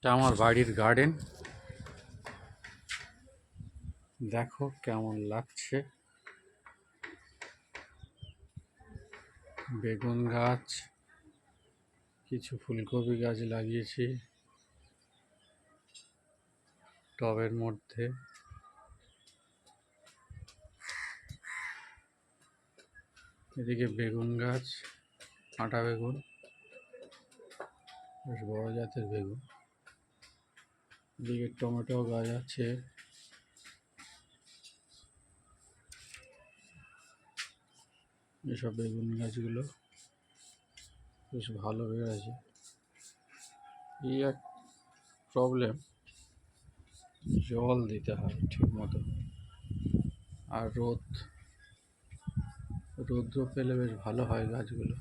এটা আমার বাড়ির গার্ডেন। দেখো কেমন লাগছে। বেগুন গাছ, কিছু ফুলকপি গাছ লাগিয়েছি টবের মধ্যে। এদিকে বেগুন গাছ, কাঁটা বেগুন, বেশ বড় জাতের বেগুন। এদিকে টমেটো গাছ আছে। এসব বেগুন গাছগুলো বেশ ভালো বেড়েছে। এই এক প্রবলেম, জল দিতে হয় ঠিক মতো, আর রৌদ্র পেলে বেশ ভালো হয় গাছগুলো,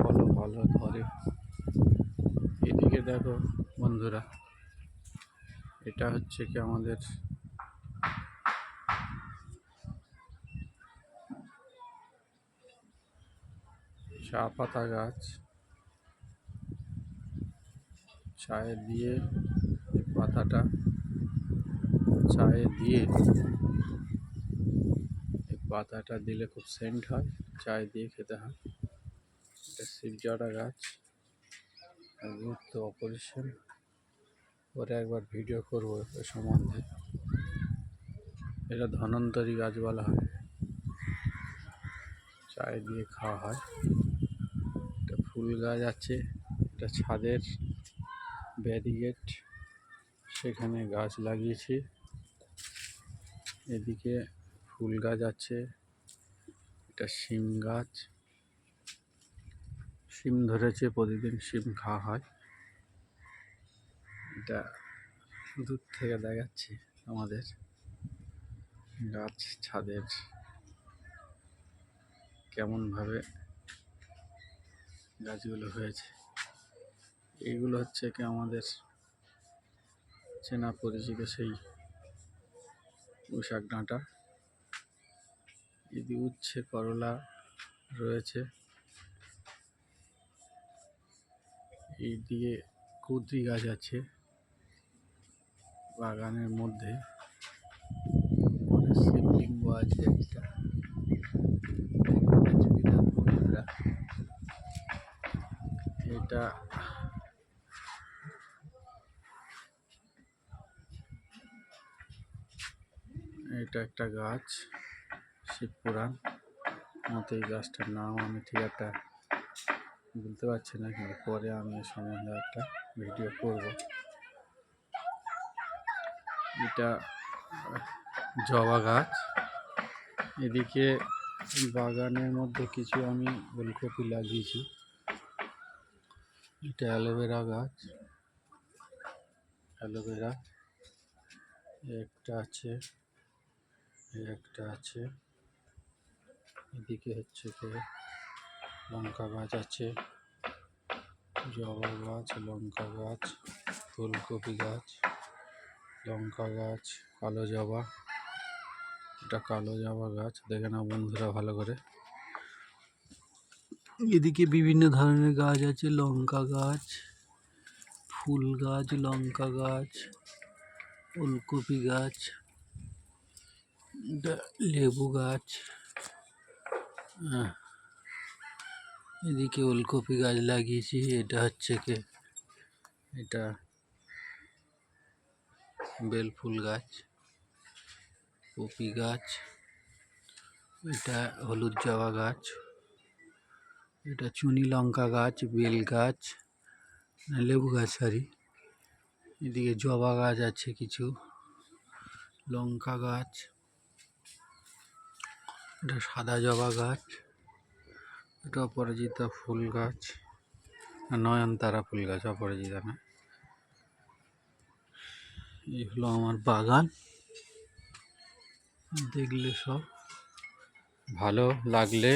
ফলও ভালো ধরে। এদিকে দেখো বন্ধুরা, এটা হচ্ছে কি আমাদের চা পাতা গাছ। চায়ে দিয়ে পাতাটা চায়ে দিয়ে এই পাতাটা দিলে খুব সেন্ট হয়, চায়ে দিয়ে খেতে হয়। এটা শিবজাটা গাছ, গুরুত্ব অপরিসীম। পরে একবার ভিডিও করবো এ সম্বন্ধে। এটা ধন্বন্তরী গাছ বলা হয়, চায়ে দিয়ে খাওয়া হয়। একটা ফুল গাছ আছে, এটা ছাদের ব্যারিকেড, সেখানে গাছ লাগিয়েছি। এদিকে ফুল গাছ আছে, এটা শিম গাছ, শিম ধরেছে, প্রতিদিন শিম খাওয়া হয়। এটা দূর থেকে দেখাচ্ছি আমাদের গাছ ছাদের কেমনভাবে গাছগুলো হয়েছে। এইগুলো হচ্ছে কি আমাদের চেনা পরিচিত সেই পুঁইশাক ডাঁটা। এদিকে উচ্ছে করলা রয়েছে। এইদিকে কুঁদরি গাছ আছে বাগানের মধ্যে। শিবলিঙ্গ আছে একটা, এটা এটা একটা গাছ, শিবপুরাণ মতো। এই গাছটার নাম আমি ঠিক একটা বলতে পারছি না, কিন্তু পরে আমি এ সম্বন্ধে একটা ভিডিও করব। এটা জবা গাছ। এদিকে বাগানের মধ্যে কিছু আমি ফুলকপি লাগিয়েছি। এটা অ্যালোভেরা গাছ, অ্যালোভেরা একটা আছে, একটা আছে। এদিকে হচ্ছে কি লঙ্কা গাছ আছে, জবা গাছ, লঙ্কা গাছ, ফুলকপি গাছ, লঙ্কা গাছ, কালো জবা। এটা কালো জবা গাছ, দেখে নাও বন্ধুরা ভালো করে। এদিকে বিভিন্ন ধরনের গাছ আছে, লঙ্কা গাছ, ফুল গাছ, লঙ্কা গাছ, ফুলকপি গাছ, লেবু গাছ। এদিকে ওলকপি গাছ লাগিয়েছি। এটা হচ্ছে কি এটা বেল ফুল গাছ, কপি গাছ, এটা হলুদ জবা গাছ, এটা চুনি লঙ্কা গাছ, বেল গাছ, লেবু গাছ সরি। এদিকে জবা গাছ আছে কিছু, লঙ্কা গাছ, এটা সাদা জবা গাছ, এটা অপরাজিতা ফুল গাছ, নয়নতারা ফুল গাছ, অপরাজিতা না। এই হলো আমার বাগান। দেখলে সব ভালো লাগলে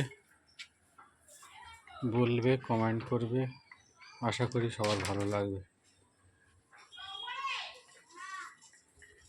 বলবে, কমেন্ট করবে। আশা করি সবার ভালো লাগবে।